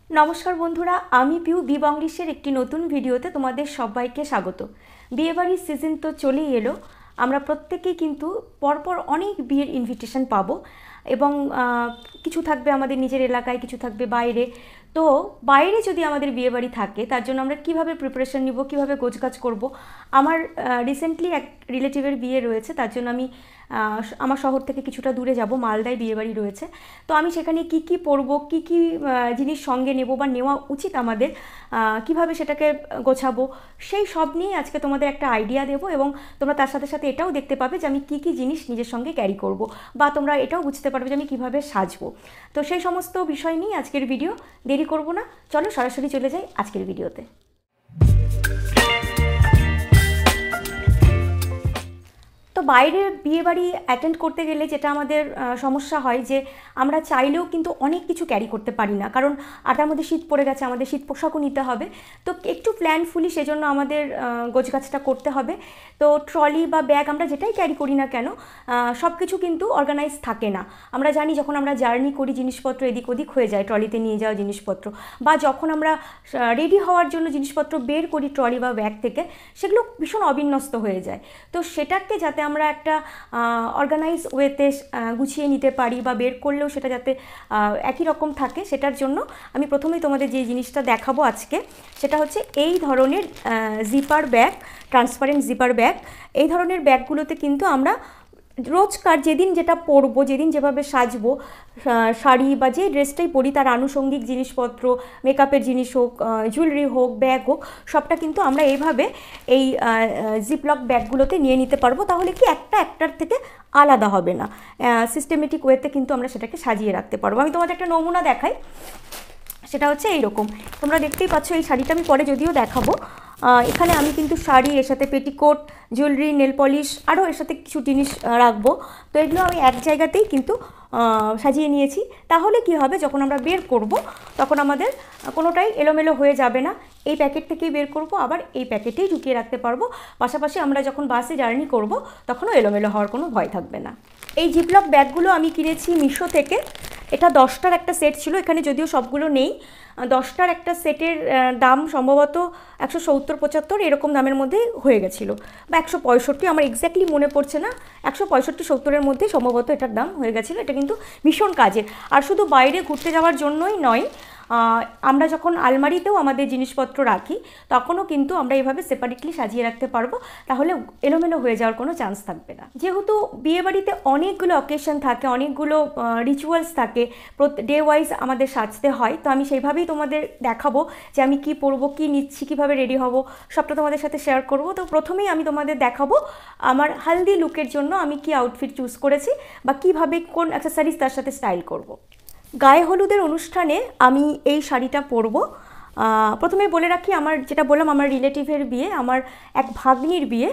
नमस्कार बंधुरा आमी पिউ बी बांग्लिशेर एकटी नतून भिडियोते तोमादेर सबाइके स्वागत। बिये बाड़िर सीजन तो चलेई एलो, आमरा प्रत्येकेई किन्तु परपर अनेक बियेर इनविटेशन पाबो एबं किछु थाकबे आमादेर निजेर एलाकाय, किछु थाकबे बाइरे। तो बाइरे जदि आमादेर बिये बाड़ी थाके तार जोन्नो आमरा किभाबे प्रिपारेशन निब, किभाबे गोछगाछ करब। आमार रिसेंटली एक रिलेटिवेर बिये रयेछे, तार जोन्नो आमी आमार शहर थेके किछुटा दूरे যাব, मालदाय बिये बाड़ी रयेछे। तो आमी सेखाने की परबो, की जिनिस संगे नेब बा नेওয়া उचित आमादेर, किभाबे सेटाके गोछाबो, सेई सब निये आजके तोमादेर एकटा आइडिया देब एबं तोमरा तार साथे साथे एटाओ देखते पाबे जे आमी की जिनिस निजेर संगे क्यारि करब बा तोमरा एटाओ बुझते पारबे जे आमी किभाबे साजबो। तो सेई समस्त विषय निये आजकेर भिडियो। देरी करब ना, चलो सरासरि चले जाई आजकेर भिडियोते। तो बाइरे बिये बाड़ी अटेंड करते गेले जेटा आमादेर समस्या हय जे आमरा चाइलेও किन्तु अनेक किछु क्यारि करते पारि ना, कारण आटार मध्ये शीत पड़े गेछे, आमादेर शीत पोशाकও निते हबे। तो एकटु प्ल्যানফুলি सेजोन्नो आमादेर गोछगाछटा करते हबे। तो ट्रলি बा बैग आमरा जेटाई क्यारि करि ना केन सबकिछु किन्तु अर्गानाइज थाके ना। आमरा जानि जखन आमरा जार्नी करि जिनिसपत्र एदिक ओदिक हये जाय ट्रलिते निये जाओया जिनिसपत्र, बा जखन आमरा रेडी हওয়ার জন্য जिनिसपत्र बेर करि ट्रলি बा बैग थेके सेगुलो भीषण अबिन्यस्त हये যায়। तो सेटाके जाते আমরা একটা অর্গানাইজ ওয়েতে গুছিয়ে নিতে পারি বা বের করলেও সেটা যাতে একই রকম থাকে সেটার জন্য আমি প্রথমেই তোমাদের যে জিনিসটা দেখাবো আজকে সেটা হচ্ছে এই ধরনের zipper bag, transparent zipper bag. এই ধরনের ব্যাগগুলোতে কিন্তু আমরা রোজকার যেদিন যেটা পরবো, যেদিন যেভাবে সাজবো, শাড়ি বা যে ড্রেসটাই পরি তার আনুষঙ্গিক জিনিসপত্র, মেকআপের জিনিস হোক, জুয়েলারি হোক, ব্যাগ হোক, সবটা কিন্তু আমরা এইভাবে এই জিপলক ব্যাগগুলোতে নিয়ে নিতে পারবো। তাহলে কি একটা একটার থেকে আলাদা হবে না, সিস্টেমেটিক ওয়েতে কিন্তু আমরা সেটাকে সাজিয়ে রাখতে পারবো। আমি তোমাদের একটা নমুনা দেখাই, সেটা হচ্ছে এইরকম। তোমরা দেখতেই পাচ্ছ এই শাড়িটা আমি পরে যদিও দেখাবো। এখানে আমি কিন্তু শাড়ি, এর সাথে পেটিকোট, জুয়েলারি, নেল পলিশ, আরও এর সাথে কিছু জিনিস রাখবো। তো এগুলো আমি এক জায়গাতেই কিন্তু সাজিয়ে নিয়েছি। তাহলে কি হবে, যখন আমরা বের করব তখন আমাদের কোনোটাই এলোমেলো হয়ে যাবে না। এই প্যাকেট থেকেই বের করব, আবার এই প্যাকেটেই ঢুকিয়ে রাখতে পারবো। পাশাপাশি আমরা যখন বাসে জার্নি করব তখনও এলোমেলো হওয়ার কোনো ভয় থাকবে না। এই জিপলক ব্যাগগুলো আমি কিনেছি মিশো থেকে। এটা 10টার একটা সেট ছিল, এখানে যদিও সবগুলো নেই। 10টার একটা সেটের দাম সম্ভবত 170-75 এরকম দামের মধ্যে হয়ে গেছিলো, বা 165, আমার এক্স্যাক্টলি মনে পড়ছে না, 165-70-এর মধ্যে সম্ভবত এটার দাম হয়ে গেছিলো। এটা কিন্তু ভীষণ কাজের, আর শুধু বাইরে ঘুরতে যাওয়ার জন্যই নয়, আমরা যখন আলমারিতেও আমাদের জিনিসপত্র রাখি তখনও কিন্তু আমরা এইভাবে সেপারেটলি সাজিয়ে রাখতে পারবো। তাহলে এলোমেলো হয়ে যাওয়ার কোনো চান্স থাকবে না। যেহেতু বিয়েবাড়িতে অনেকগুলো অকেশন থাকে, অনেকগুলো রিচুয়ালস থাকে, ডে ওয়াইজ আমাদের সাজতে হয়। তো আমি সেইভাবেই তোমাদের দেখাবো যে আমি কি পরবো, কি নিচ্ছি, কীভাবে রেডি হব, সবটা তোমাদের সাথে শেয়ার করব। তো প্রথমেই আমি তোমাদের দেখাবো আমার হালদি লুকের জন্য আমি কি আউটফিট চুজ করেছি বা কিভাবে কোন অ্যাক্সেসরিজ তার সাথে স্টাইল করব। গায়ে হলুদের অনুষ্ঠানে আমি এই শাড়িটা পরবো। প্রথমে বলে রাখি, আমার যেটা বললাম আমার রিলেটিভের বিয়ে, আমার এক ভাগ্নির বিয়ে,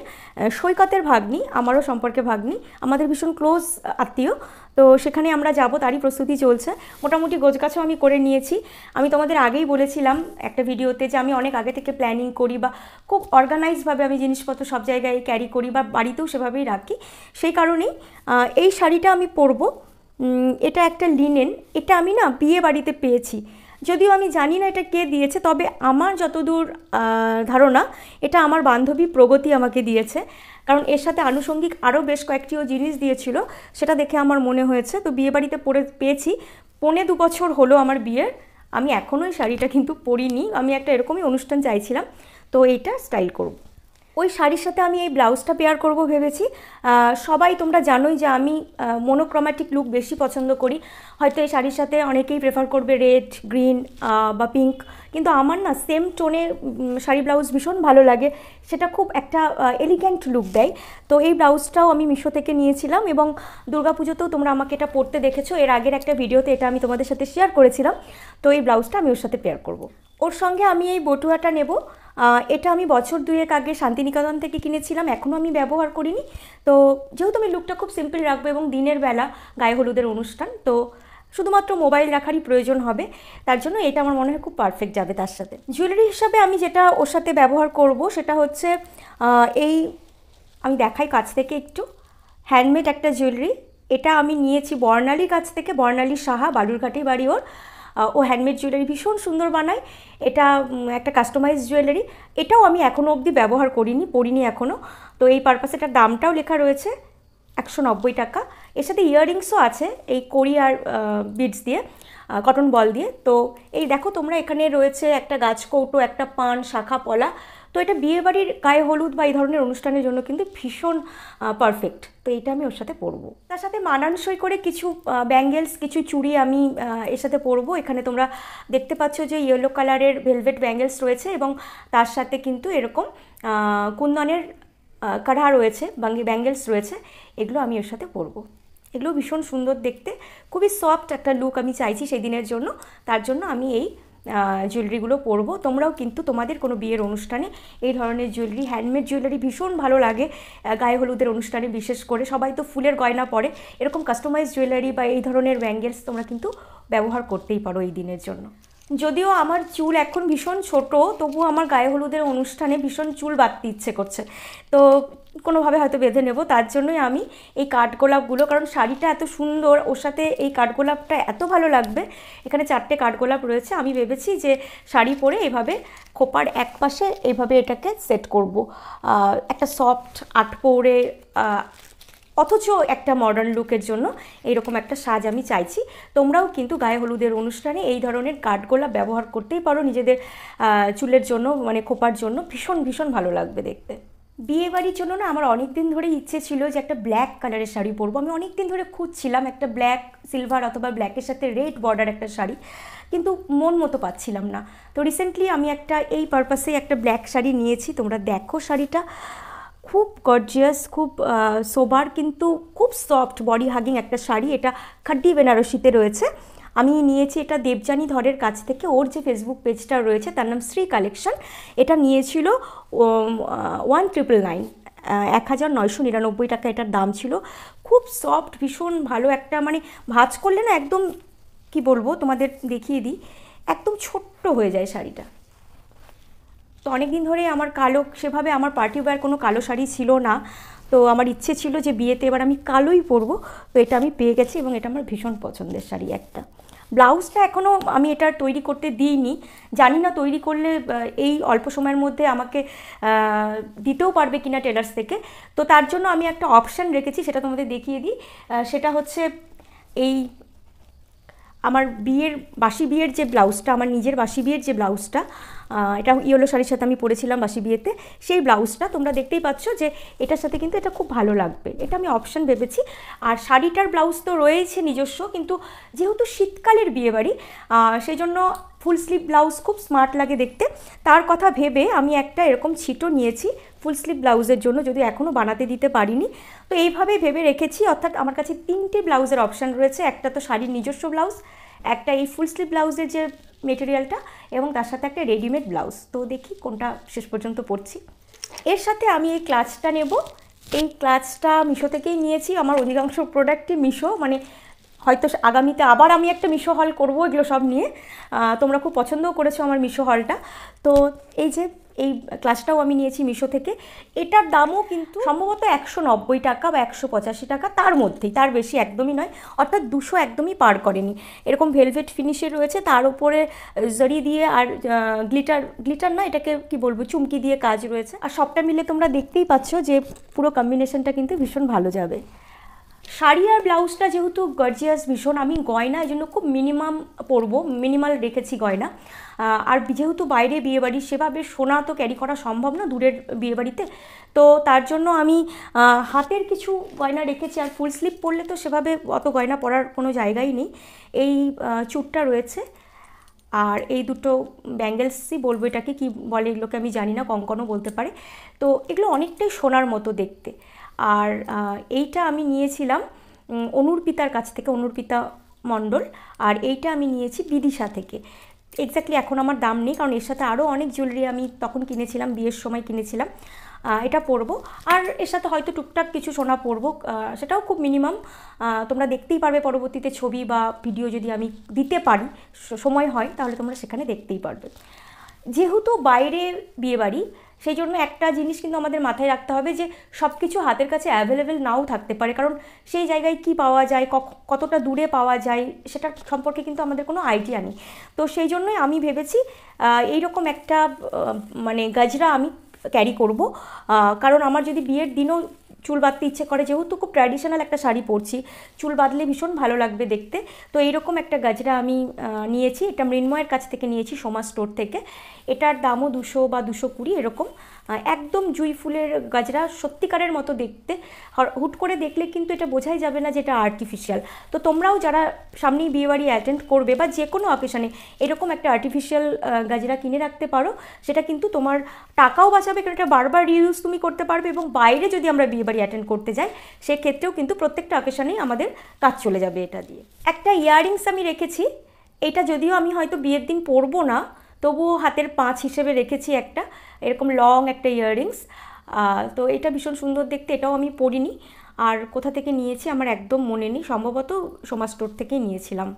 সৈকতের ভাগ্নি, আমারও সম্পর্কে ভাগ্নি, আমাদের ভীষণ ক্লোজ আত্মীয়। তো সেখানে আমরা যাব, তারই প্রস্তুতি চলছে। মোটামুটি গোছগাছও আমি করে নিয়েছি। আমি তোমাদের আগেই বলেছিলাম একটা ভিডিওতে যে আমি অনেক আগে থেকে প্ল্যানিং করি বা খুব অর্গানাইজভাবে আমি জিনিসপত্র সব জায়গায় ক্যারি করি বা বাড়িতেও সেভাবেই রাখি। সেই কারণেই এই শাড়িটা আমি পরবো। এটা একটা লিনেন, এটা আমি না বিয়ে বাড়িতে পেয়েছি, যদিও আমি জানি না এটা কে দিয়েছে, তবে আমার যতদূর ধারণা এটা আমার বান্ধবী প্রগতি আমাকে দিয়েছে, কারণ এর সাথে আনুষঙ্গিক আরও বেশ কয়েকটিও জিনিস দিয়েছিল, সেটা দেখে আমার মনে হয়েছে। তো বিয়ে বাড়িতে পেয়েছি, 1.5-2 বছর হলো আমার বিয়ের, আমি এখনও এই শাড়িটা কিন্তু পরিনি। আমি একটা এরকমই অনুষ্ঠান চাইছিলাম, তো এইটা স্টাইল করব। ওই শাড়ির সাথে আমি এই ব্লাউজটা পেয়ার করব ভেবেছি। সবাই তোমরা জানোই যে আমি মোনোক্রোম্যাটিক লুক বেশি পছন্দ করি। হয়তো এই শাড়ির সাথে অনেকেই প্রেফার করবে রেড, গ্রিন বা পিঙ্ক, কিন্তু আমার না সেম টোনে শাড়ি ব্লাউজ ভীষণ ভালো লাগে, সেটা খুব একটা এলিগ্যান্ট লুক দেয়। তো এই ব্লাউজটাও আমি মিশো থেকে নিয়েছিলাম এবং দুর্গাপুজোতেও তোমরা আমাকে এটা পরতে দেখেছো। এর আগের একটা ভিডিওতে এটা আমি তোমাদের সাথে শেয়ার করেছিলাম। তো এই ব্লাউজটা আমি ওর সাথে পেয়ার করব। ওর সঙ্গে আমি এই বটুয়াটা নেব। এটা আমি বছর 2 আগে শান্তিনিকেতন থেকে কিনেছিলাম, এখনও আমি ব্যবহার করিনি। তো যেহেতু আমি লুকটা খুব সিম্পল রাখবো এবং দিনের বেলা গায়ে হলুদের অনুষ্ঠান, তো শুধুমাত্র মোবাইল রাখারই প্রয়োজন হবে, তার জন্য এটা আমার মনে হয় খুব পারফেক্ট যাবে তার সাথে। জুয়েলারি হিসাবে আমি যেটা ওর সাথে ব্যবহার করব সেটা হচ্ছে এই, আমি দেখাই কাছ থেকে একটু, হ্যান্ডমেড একটা জুয়েলারি। এটা আমি নিয়েছি বর্ণালীর কাছ থেকে, বর্ণালী সাহা, বালুরঘাটেই বাড়ি ওর। ও হ্যান্ডমেড জুয়েলারি ভীষণ সুন্দর বানায়। এটা একটা কাস্টমাইজ জুয়েলারি। এটাও আমি এখনও অবধি ব্যবহার করিনি, পরিনি এখনও। তো এই পারপাসে এটার দামটাও লেখা রয়েছে 190 টাকা। এর সাথে ইয়াররিংসও আছে এই কড়ি আর বিডস দিয়ে, কটন বল দিয়ে। তো এই দেখো তোমরা, এখানে রয়েছে একটা গাছকৌটো, একটা পান, শাখা পলা। তো এটা বিয়েবাড়ির গায়ে হলুদ বা এই ধরনের অনুষ্ঠানের জন্য কিন্তু ভীষণ পারফেক্ট। তো এটা আমি ওর সাথে পরবো। তার সাথে মানানসই করে কিছু ব্যাঙ্গেলস, কিছু চুড়ি আমি এর সাথে পরবো। এখানে তোমরা দেখতে পাচ্ছ যে ইয়েলো কালারের ভেলভেট ব্যাঙ্গেলস রয়েছে এবং তার সাথে কিন্তু এরকম কুন্দনের কাঢ়া রয়েছে, ব্যাঙ্গেলস রয়েছে। এগুলো আমি এর সাথে পরবো। এগুলো ভীষণ সুন্দর দেখতে, খুবই সফট একটা লুক আমি চাইছি সেই দিনের জন্য। তার জন্য আমি এই জুয়েলারিগুলো পরবো। তোমরাও কিন্তু তোমাদের কোনো বিয়ের অনুষ্ঠানে এই ধরনের জুয়েলারি, হ্যান্ডমেড জুয়েলারি ভীষণ ভালো লাগে গায়ে হলুদের অনুষ্ঠানে, বিশেষ করে সবাই তো ফুলের গয়না পরে। এরকম কাস্টমাইজ জুয়েলারি বা এই ধরনের ব্যাঙ্গেলস তোমরা কিন্তু ব্যবহার করতেই পারো এই দিনের জন্য। যদিও আমার চুল এখন ভীষণ ছোট, তবুও আমার গায়ে হলুদের অনুষ্ঠানে ভীষণ চুল বাঁধতে ইচ্ছে করছে। তো কোনোভাবে হয়তো বেঁধে নেব। তার জন্যই আমি এই কাঠগোলাপগুলো, কারণ শাড়িটা এত সুন্দর, ওর সাথে এই কাঠগোলাপটা এত ভালো লাগবে। এখানে 4টে কাঠগোলাপ রয়েছে। আমি ভেবেছি যে শাড়ি পরে এভাবে খোপার এক পাশে এইভাবে এটাকে সেট করব, একটা সফট আটপৌরে অথচ একটা মডার্ন লুকের জন্য এইরকম একটা সাজ আমি চাইছি। তোমরাও কিন্তু গায়ে হলুদের অনুষ্ঠানে এই ধরনের কাঠগোলাপ ব্যবহার করতেই পারো নিজেদের চুলের জন্য, মানে খোপার জন্য। ভীষণ ভীষণ ভালো লাগবে দেখতে। বিয়েবাড়ির জন্য না আমার অনেক দিন ধরে ইচ্ছে ছিল যে একটা ব্ল্যাক কালারের শাড়ি পরবো। আমি অনেক দিন ধরে খুঁজছিলাম একটা ব্ল্যাক সিলভার অথবা ব্ল্যাকের সাথে রেড বর্ডার একটা শাড়ি, কিন্তু মন মতো পাচ্ছিলাম না। তো রিসেন্টলি আমি একটা এই পারপাসে একটা ব্ল্যাক শাড়ি নিয়েছি। তোমরা দেখো শাড়িটা খুব গর্জিয়াস, খুব সোবার, কিন্তু খুব সফট বডি হাগিং একটা শাড়ি। এটা খাড্ডি বেনারসিতে রয়েছে। আমি নিয়েছি এটা দেবযানী ধরের কাছ থেকে। ওর যে ফেসবুক পেজটা রয়েছে তার নাম শ্রী কালেকশন। এটা নিয়েছিল 1999, 1999 টাকা এটার দাম ছিল। খুব সফট, ভীষণ ভালো একটা, মানে ভাঁজ করলে না একদম, কি বলবো তোমাদের দেখিয়ে দিই, একদম ছোট্ট হয়ে যায় শাড়িটা। তো অনেক দিন ধরে আমার কালো, সেভাবে আমার পার্টি ওয়্যার কোনো কালো শাড়ি ছিল না। তো আমার ইচ্ছে ছিল যে বিয়েতে এবার আমি কালোই পরবো। তো এটা আমি পেয়ে গেছি এবং এটা আমার ভীষণ পছন্দের শাড়ি একটা। ব্লাউজটা এখনও আমি এটা তৈরি করতে দিইনি, জানি না তৈরি করলে এই অল্প সময়ের মধ্যে আমাকে দিতেও পারবে কিনা টেলার্স থেকে। তো তার জন্য আমি একটা অপশান রেখেছি, সেটা তোমাদের দেখিয়ে দিই। সেটা হচ্ছে এই আমার বাসি বিয়ের যে ব্লাউজটা, আমার নিজের বাসি বিয়ের যে ব্লাউজটা, এটা ইয়েলো শাড়ির সাথে আমি পরেছিলাম বাসি বিয়েতে, সেই ব্লাউজটা তোমরা দেখতেই পাচ্ছ যে এটার সাথে কিন্তু এটা খুব ভালো লাগবে। এটা আমি অপশান ভেবেছি। আর শাড়িটার ব্লাউজ তো রয়েছে নিজস্ব, কিন্তু যেহেতু শীতকালের বিয়েবাড়ি, সেই জন্য ফুল স্লিভ ব্লাউজ খুব স্মার্ট লাগে দেখতে। তার কথা ভেবে আমি একটা এরকম ছিটো নিয়েছি ফুল স্লিভ ব্লাউজের জন্য, যদিও এখনও বানাতে দিতে পারিনি। তো এইভাবেই ভেবে রেখেছি, অর্থাৎ আমার কাছে 3টে ব্লাউজের অপশান রয়েছে। একটা তো শাড়ির নিজস্ব ব্লাউজ, একটা এই ফুল স্লিভ ব্লাউজের যে মেটেরিয়ালটা, এবং তার সাথে একটা রেডিমেড ব্লাউজ। তো দেখি কোনটা শেষ পর্যন্ত পরছি। এর সাথে আমি এই ক্লাচটা নেব। এই ক্লাচটা মিশো থেকেই নিয়েছি। আমার অধিকাংশ প্রোডাক্টই মিশো, মানে হয়তো আগামীতে আবার আমি একটা মিশো হল করবো এগুলো সব নিয়ে। তোমরা খুব পছন্দও করেছো আমার মিশো হলটা। তো এই যে এই ক্লাচটাও আমি নিয়েছি মিশো থেকে। এটার দামও কিন্তু সম্ভবত 190 টাকা বা 185 টাকা, তার মধ্যেই, তার বেশি একদমই নয়। অর্থাৎ 200 একদমই পার করেনি। এরকম ভেলভেট ফিনিশে রয়েছে, তার উপরে জরি দিয়ে আর গ্লিটার না, এটাকে কি বলবো, চুমকি দিয়ে কাজ রয়েছে। আর সবটা মিলে তোমরা দেখতেই পাচ্ছ যে পুরো কম্বিনেশনটা কিন্তু ভীষণ ভালো যাবে। শাড়ি আর ব্লাউজটা যেহেতু গর্জিয়াস ভীষণ, আমি গয়না এই জন্য খুব মিনিমাম পরবো, মিনিমাল রেখেছি গয়না। আর যেহেতু বাইরে বিয়েবাড়ি, সেভাবে সোনা তো ক্যারি করা সম্ভব না দূরের বিয়েবাড়িতে। তো তার জন্য আমি হাতের কিছু গয়না রেখেছি। আর ফুল স্লিভ পরলে তো সেভাবে অত গয়না পরার কোনো জায়গাই নেই। এই চুটটা রয়েছে, আর এই দুটো ব্যাঙ্গেলসই বলবো, এটাকে কি বলে এগুলোকে আমি জানি না, কঙ্কনও বলতে পারে। তো এগুলো অনেকটাই সোনার মতো দেখতে। আর এইটা আমি নিয়েছিলাম অনুর্পিতার কাছ থেকে, অনুর্পিতা মণ্ডল। আর এইটা আমি নিয়েছি বিদিশা থেকে। এক্স্যাক্টলি এখন আমার দাম নেই, কারণ এর সাথে আরও অনেক জুয়েলারি আমি তখন কিনেছিলাম, বিয়ের সময় কিনেছিলাম। এটা পরবো, আর এর সাথে হয়তো টুকটাক কিছু সোনা পরবো, সেটাও খুব মিনিমাম। তোমরা দেখতেই পারবে পরবর্তীতে ছবি বা ভিডিও, যদি আমি দিতে পারি, সময় হয়, তাহলে তোমরা সেখানে দেখতেই পারবে। যেহেতু বাইরে বিয়েবাড়ি, সেই জন্য একটা জিনিস কিন্তু আমাদের মাথায় রাখতে হবে যে সব কিছু হাতের কাছে অ্যাভেলেবেল নাও থাকতে পারে, কারণ সেই জায়গায় কি পাওয়া যায়, কতটা দূরে পাওয়া যায় সেটার সম্পর্কে কিন্তু আমাদের কোনো আইডিয়া নেই। তো সেই জন্যই আমি ভেবেছি এইরকম একটা মানে গাজরা আমি ক্যারি করব, কারণ আমার যদি বিয়ের দিনও চুল বাঁধতে ইচ্ছে করে, যেহেতু খুব ট্র্যাডিশনাল একটা শাড়ি পরছি, চুল বাঁধলে ভীষণ ভালো লাগবে দেখতে। তো এইরকম একটা গাজরা আমি নিয়েছি, এটা মৃন্ময়ের কাছ থেকে নিয়েছি, সোমা স্টোর থেকে। এটার দামও 200 বা 220 এরকম। একদম জুঁই ফুলের গাজরা, সত্যিকারের মতো দেখতে, হুট করে দেখলে কিন্তু এটা বোঝাই যাবে না যে এটা আর্টিফিশিয়াল। তো তোমরাও যারা সামনেই বিয়েবাড়ি অ্যাটেন্ড করবে বা যে কোনো অকেশনে এরকম একটা আর্টিফিশিয়াল গাজরা কিনে রাখতে পারো, সেটা কিন্তু তোমার টাকাও বাঁচাবে, কারণ এটা বারবার রিউজ তুমি করতে পারবে। এবং বাইরে যদি আমরা বিয়েবাড়ি অ্যাটেন্ড করতে যাই সেক্ষেত্রেও কিন্তু প্রত্যেকটা অকেশনেই আমাদের কাজ চলে যাবে এটা দিয়ে। একটা ইয়াররিংস আমি রেখেছি, এটা যদিও আমি হয়তো বিয়ের দিন পরবো না, তবুও হাতের পাঁচ হিসেবে রেখেছি একটা এরকম লং একটা ইয়াররিংস। তো এটা ভীষণ সুন্দর দেখতে, এটাও আমি পরিনি। আর কোথা থেকে নিয়েছি আমার একদম মনে নেই, সম্ভবত সোমা স্টোর থেকেই নিয়েছিলাম।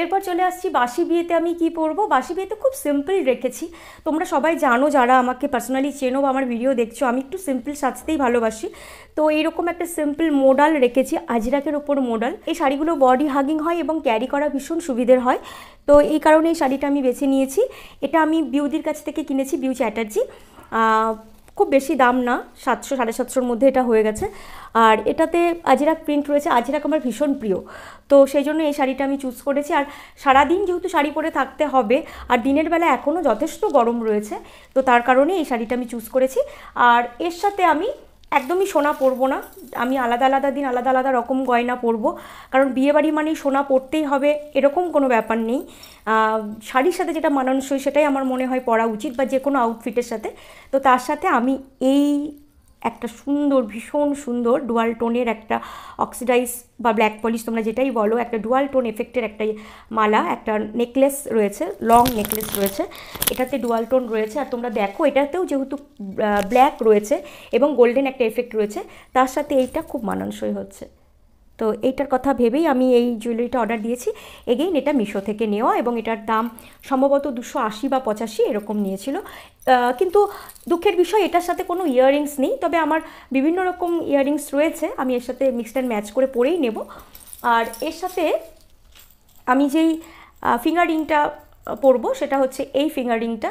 এরপর চলে আসছি বাসি বিয়েতে আমি কি পরবো। বাসি বিয়েতে খুব সিম্পল রেখেছি, তোমরা সবাই জানো যারা আমাকে পার্সোনালি চেনো বা আমার ভিডিও দেখছো, আমি একটু সিম্পল সাজতেই ভালোবাসি। তো এইরকম একটা সিম্পল মোডাল রেখেছি, আজরাকের ওপর মোডাল। এই শাড়িগুলো বডি হাগিং হয় এবং ক্যারি করা ভীষণ সুবিধের হয়, তো এই কারণে এই শাড়িটা আমি বেছে নিয়েছি। এটা আমি বিউদির কাছ থেকে কিনেছি, বিউ চ্যাটার্জি। খুব বেশি দাম না, 700 750-র মধ্যে এটা হয়ে গেছে। আর এটাতে আজরাক প্রিন্ট রয়েছে, আজরাক আমার ভীষণ প্রিয়, তো সেই জন্য এই শাড়িটা আমি চুজ করেছি। আর সারাদিন যেহেতু শাড়ি পরে থাকতে হবে, আর দিনের বেলা এখনও যথেষ্ট গরম রয়েছে, তো তার কারণে এই শাড়িটা আমি চুজ করেছি। আর এর সাথে আমি একদমই সোনা পরবো না, আমি আলাদা আলাদা দিন আলাদা আলাদা রকম গয়না পরবো, কারণ বিয়েবাড়ি মানেই সোনা পরতেই হবে এরকম কোনো ব্যাপার নেই। শাড়ির সাথে যেটা মানানসই সেটাই আমার মনে হয় পরা উচিত, বা যে কোনো আউটফিটের সাথে। তো তার সাথে আমি এই একটা সুন্দর, ভীষণ সুন্দর ডুয়াল টোনের একটা অক্সিডাইজ বা ব্ল্যাক পলিশ তোমরা যেটাই বলো, একটা ডুয়াল টোন এফেক্টের একটা মালা, একটা নেকলেস রয়েছে, লং নেকলেস রয়েছে, এটাতে ডুয়াল টোন রয়েছে। আর তোমরা দেখো এটাতেও যেহেতু ব্ল্যাক রয়েছে এবং গোল্ডেন একটা এফেক্ট রয়েছে, তার সাথে এইটা খুব মানানসই হচ্ছে। তো এইটার কথা ভেবেই আমি এই জুয়েলারিটা অর্ডার দিয়েছি। এগেইন এটা মিশো থেকে নেওয়া, এবং এটার দাম সম্ভবত 280 বা 85 এরকম নিয়েছিল। কিন্তু দুঃখের বিষয় এটার সাথে কোনো ইয়াররিংস নেই, তবে আমার বিভিন্ন রকম ইয়াররিংস রয়েছে, আমি এর সাথে মিক্সড অ্যান্ড ম্যাচ করে পরেই নেব। আর এর সাথে আমি যেই ফিঙ্গার রিংটা পরবো সেটা হচ্ছে এই ফিঙ্গার রিংটা,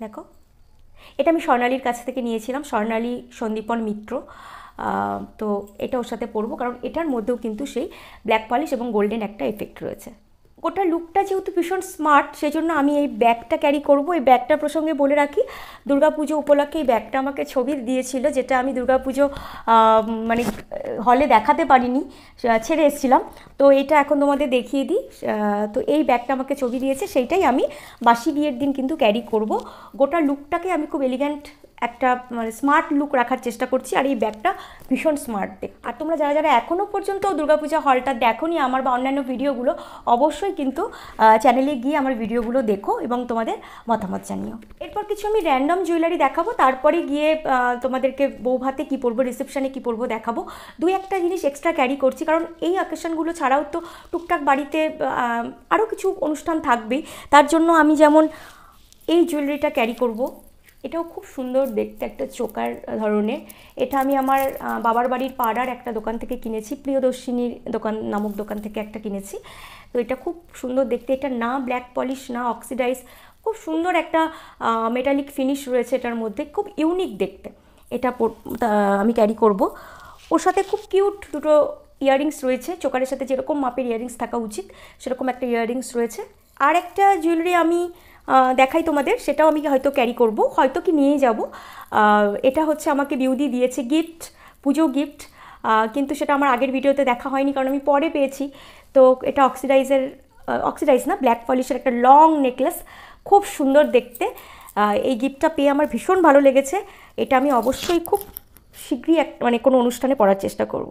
দেখো এটা আমি স্বর্ণালীর কাছ থেকে নিয়েছিলাম, স্বর্ণালী সন্দীপন মিত্র। তো এটা ওর সাথে পরবো, কারণ এটার মধ্যেও কিন্তু সেই ব্ল্যাক পলিশ এবং গোল্ডেন একটা এফেক্ট রয়েছে। গোটা লুকটা যেহেতু ভীষণ স্মার্ট, সেই জন্য আমি এই ব্যাগটা ক্যারি করব। এই ব্যাগটার প্রসঙ্গে বলে রাখি, দুর্গাপুজো উপলক্ষে এই ব্যাগটা আমাকে ছবি দিয়েছিল, যেটা আমি দুর্গাপুজো মানে হলে দেখাতে পারিনি, ছেড়ে এসেছিলাম। তো এইটা এখন তোমাদের দেখিয়ে দিই। তো এই ব্যাগটা আমাকে ছবি দিয়েছে, সেইটাই আমি বাসি বিয়ের দিন কিন্তু ক্যারি করব। গোটা লুকটাকে আমি খুব এলিগ্যান্ট একটা মানে স্মার্ট লুক রাখার চেষ্টা করছি, আর এই ব্যাগটা ভীষণ স্মার্ট দেখ। আর তোমরা যারা যারা এখনও পর্যন্ত দুর্গাপূজা হলটা দেখোনি আমার বা অন্যান্য ভিডিওগুলো, অবশ্যই কিন্তু চ্যানেলে গিয়ে আমার ভিডিওগুলো দেখো এবং তোমাদের মতামত জানিও। এরপর কিছু আমি র্যান্ডম জুয়েলারি দেখাবো, তারপরে গিয়ে তোমাদেরকে বৌভাতে কী পরবো, রিসেপশানে কী পরবো দেখাবো। দুই একটা জিনিস এক্সট্রা ক্যারি করছি, কারণ এই অকেশনগুলো ছাড়াও তো টুকটাক বাড়িতে আরও কিছু অনুষ্ঠান থাকবেই, তার জন্য আমি যেমন এই জুয়েলারিটা ক্যারি করব। এটাও খুব সুন্দর দেখতে, একটা চোকার ধরনের। এটা আমি আমার বাবার বাড়ির পাড়ার একটা দোকান থেকে কিনেছি, প্রিয়দর্শিনীর দোকান নামক দোকান থেকে একটা কিনেছি। তো এটা খুব সুন্দর দেখতে, এটা না ব্ল্যাক পলিশ না অক্সিডাইজ, খুব সুন্দর একটা মেটালিক ফিনিশ রয়েছে এটার মধ্যে, খুব ইউনিক দেখতে। এটা আমি ক্যারি করব। ওর সাথে খুব কিউট দুটো ইয়াররিংস রয়েছে, চোকারের সাথে যেরকম মাপের ইয়াররিংস থাকা উচিত সেরকম একটা ইয়াররিংস রয়েছে। আর একটা জুয়েলারি আমি দেখাই তোমাদের, সেটাও আমি হয়তো ক্যারি করব, হয়তো কি নিয়ে যাব। এটা হচ্ছে আমাকে বিউদি দিয়েছে গিফট, পুজো গিফট, কিন্তু সেটা আমার আগের ভিডিওতে দেখা হয়নি কারণ আমি পরে পেয়েছি। তো এটা অক্সিডাইজ না ব্ল্যাক পলিশের একটা লং নেকলেস, খুব সুন্দর দেখতে। এই গিফটটা পেয়ে আমার ভীষণ ভালো লেগেছে, এটা আমি অবশ্যই খুব শীঘ্রই মানে কোনো অনুষ্ঠানে পরার চেষ্টা করব।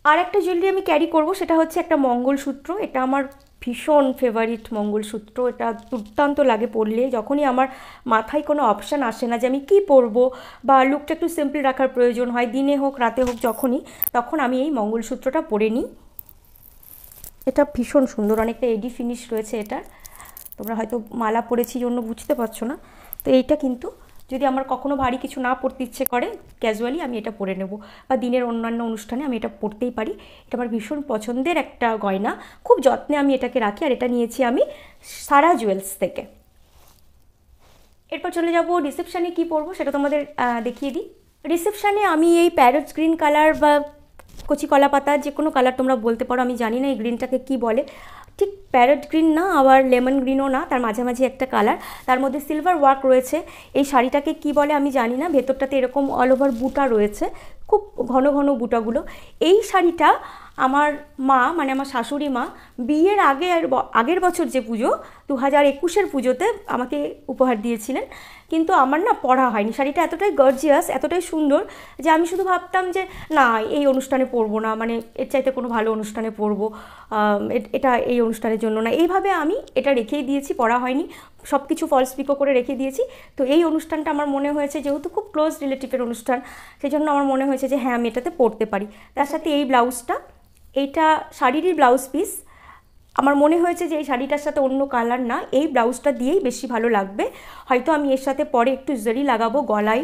আর একটা জুয়েলারি আমি ক্যারি করব, সেটা হচ্ছে একটা মঙ্গলসূত্র। এটা আমার ভীষণ ফেভারিট মঙ্গলসূত্র, এটা দুর্দান্ত লাগে পরলে। যখনই আমার মাথায় কোনো অপশান আসে না যে আমি কী পরবো বা লুকটা একটু সিম্পল রাখার প্রয়োজন হয়, দিনে হোক রাতে হোক যখনই, তখন আমি এই মঙ্গলসূত্রটা পরে নিই। এটা ভীষণ সুন্দর, অনেকটা এডি ফিনিশ রয়েছে এটার। তোমরা হয়তো মালা পরেছি জন্য বুঝতে পারছো না। তো এইটা কিন্তু যদি আমার কখনো ভারী কিছু না পরতে ইচ্ছে করে ক্যাজুয়ালি আমি এটা পরে নেব, বা দিনের অন্যান্য অনুষ্ঠানে আমি এটা পরতেই পারি। এটা আমার ভীষণ পছন্দের একটা গয়না, খুব যত্নে আমি এটাকে রাখি। আর এটা নিয়েছি আমি সারা জুয়েলস থেকে। এরপর চলে যাব রিসেপশানে কী পরবো সেটা তোমাদের দেখিয়ে দিই। রিসেপশানে আমি এই প্যারট গ্রিন কালার বা কচি কলা পাতা যে কোনো কালার তোমরা বলতে পারো, আমি জানি না এই গ্রিনটাকে কী বলে, ঠিক প্যারট গ্রিন না আবার লেমন গ্রিনও না, তার মাঝামাঝি একটা কালার, তার মধ্যে সিলভার ওয়ার্ক রয়েছে। এই শাড়িটাকে কি বলে আমি জানি না, ভেতরটাতে এরকম অল ওভার বুটা রয়েছে, খুব ঘন ঘন বুটাগুলো। এই শাড়িটা আমার মা মানে আমার শাশুড়ি মা বিয়ের আগের বছর যে পুজো 2021-এর পুজোতে আমাকে উপহার দিয়েছিলেন, কিন্তু আমার না পরা হয়নি। শাড়িটা এতটাই গর্জিয়াস, এতটাই সুন্দর যে আমি শুধু ভাবতাম যে না এই অনুষ্ঠানে পরবো না, মানে এর চাইতে কোনো ভালো অনুষ্ঠানে পরবো, এটা এই অনুষ্ঠানের জন্য না, এইভাবে আমি এটা রেখেই দিয়েছি, পরা হয়নি, সব কিছু ফলস পিকো করে রেখে দিয়েছি। তো এই অনুষ্ঠানটা আমার মনে হয়েছে যেহেতু খুব ক্লোজ রিলেটিভের অনুষ্ঠান, সেই জন্য আমার মনে হয়েছে যে হ্যাঁ আমি এটাতে পরতে পারি। তার সাথে এই ব্লাউজটা, এইটা শাড়িরই ব্লাউজ পিস, আমার মনে হয়েছে যে এই শাড়িটার সাথে অন্য কালার না, এই ব্লাউজটা দিয়েই বেশি ভালো লাগবে। হয়তো আমি এর সাথে পরে একটু জরি লাগাবো, গলায়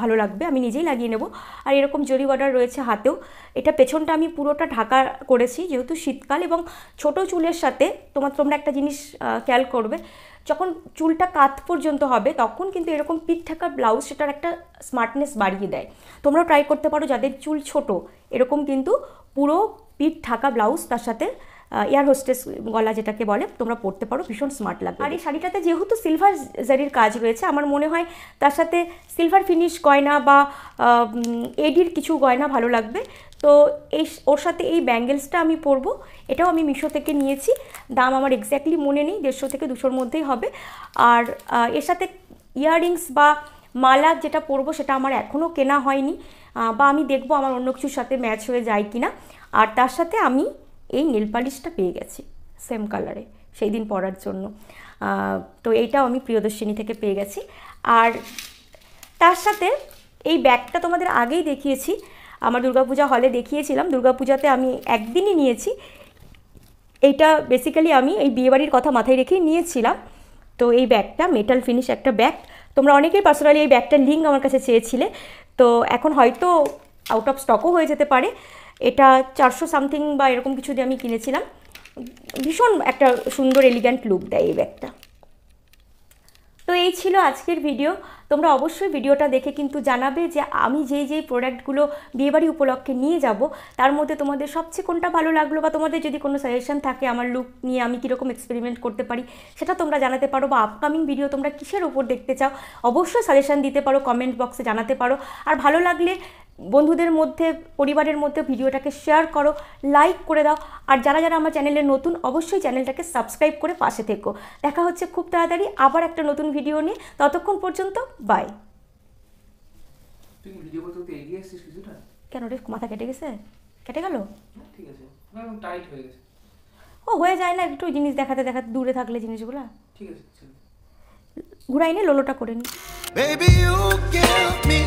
ভালো লাগবে, আমি নিজেই লাগিয়ে নেব। আর এরকম জরি বর্ডার রয়েছে হাতেও। এটা পেছনটা আমি পুরোটা ঢাকা করেছি যেহেতু শীতকাল, এবং ছোট চুলের সাথে তোমরা একটা জিনিস খেয়াল করবে, যখন চুলটা কাঁধ পর্যন্ত হবে তখন কিন্তু এরকম পিঠ ঢাকা ব্লাউজ সেটার একটা স্মার্টনেস বাড়িয়ে দেয়। তোমরাও ট্রাই করতে পারো যাদের চুল ছোট, এরকম কিন্তু পুরো পিঠ ঢাকা ব্লাউজ তার সাথে এয়ার হোস্টেস গলা যেটাকে বলে তোমরা পরতে পারো, ভীষণ স্মার্ট লাগবে। আর এই শাড়িটাতে যেহেতু সিলভার জারির কাজ রয়েছে, আমার মনে হয় তার সাথে সিলভার ফিনিশ গয়না বা এডির কিছু গয়না ভালো লাগবে। তো ওর সাথে এই ব্যাঙ্গেলসটা আমি পরবো, এটাও আমি মিশো থেকে নিয়েছি, দাম আমার এক্স্যাক্টলি মনে নেই, 150 থেকে 200-র মধ্যেই হবে। আর এর সাথে ইয়াররিংস বা মালা যেটা পরবো সেটা আমার এখনও কেনা হয়নি, বা আমি দেখবো আমার অন্য কিছুর সাথে ম্যাচ হয়ে যায় কিনা। আর তার সাথে আমি এই নেল পালিশটা পেয়ে গেছি সেম কালারে সেই দিন পরার জন্য, তো এইটাও আমি প্রিয়দর্শিনী থেকে পেয়ে গেছি। আর তার সাথে এই ব্যাগটা তোমাদের আগেই দেখিয়েছি, আমার দুর্গাপূজা হলে দেখিয়েছিলাম, দুর্গাপূজাতে আমি একদিনই নিয়েছি। এইটা বেসিক্যালি আমি এই বিয়েবাড়ির কথা মাথায় রেখেই নিয়েছিলাম। তো এই ব্যাগটা মেটাল ফিনিশ একটা ব্যাগ, তোমরা অনেকেই পার্সোনালি এই ব্যাগটার লিঙ্ক আমার কাছে চেয়েছিলে, তো এখন হয়তো আউট অফ স্টকও হয়ে যেতে পারে। এটা 400 সামথিং বা এরকম কিছু দিয়ে আমি কিনেছিলাম, ভীষণ একটা সুন্দর এলিগ্যান্ট লুক দেয় এই ব্যাগটা। তো এই ছিল আজকের ভিডিও। তোমরা অবশ্যই ভিডিওটা দেখে কিন্তু জানাবে যে আমি যেই প্রোডাক্টগুলো বিয়েবাড়ি উপলক্ষে নিয়ে যাব তার মধ্যে তোমাদের সবচেয়ে কোনটা ভালো লাগলো, বা তোমাদের যদি কোনো সাজেশন থাকে আমার লুক নিয়ে আমি কীরকম এক্সপেরিমেন্ট করতে পারি সেটা তোমরা জানাতে পারো, বা আপকামিং ভিডিও তোমরা কিসের ওপর দেখতে চাও অবশ্যই সাজেশন দিতে পারো, কমেন্ট বক্সে জানাতে পারো। আর ভালো লাগলে বন্ধুদের মধ্যে পরিবারের মধ্যে ভিডিওটাকে শেয়ার করো, লাইক করে দাও। আর যারা আমার চ্যানেলে নতুন অবশ্যই চ্যানেলটাকে সাবস্ক্রাইব করে পাশে থেকো। দেখা হচ্ছে খুব তাড়াতাড়ি আবার একটা নতুন ভিডিও নিয়ে, ততক্ষণ পর্যন্ত বাই। তুই ভিডিও করতে এগিয়ে আসছিস কিছুটা? কেন রে, মাথা কেটে গেছে? কেটে গেল? ঠিক আছে, একদম টাইট হয়ে গেছে। ও হয়ে যায় না একটু জিনিস দেখাতে দেখাতে দূরে থাকলে জিনিসগুলো। ঠিক আছে, চল ঘুরাই নে, লোলোটা করে নি। Baby, you give me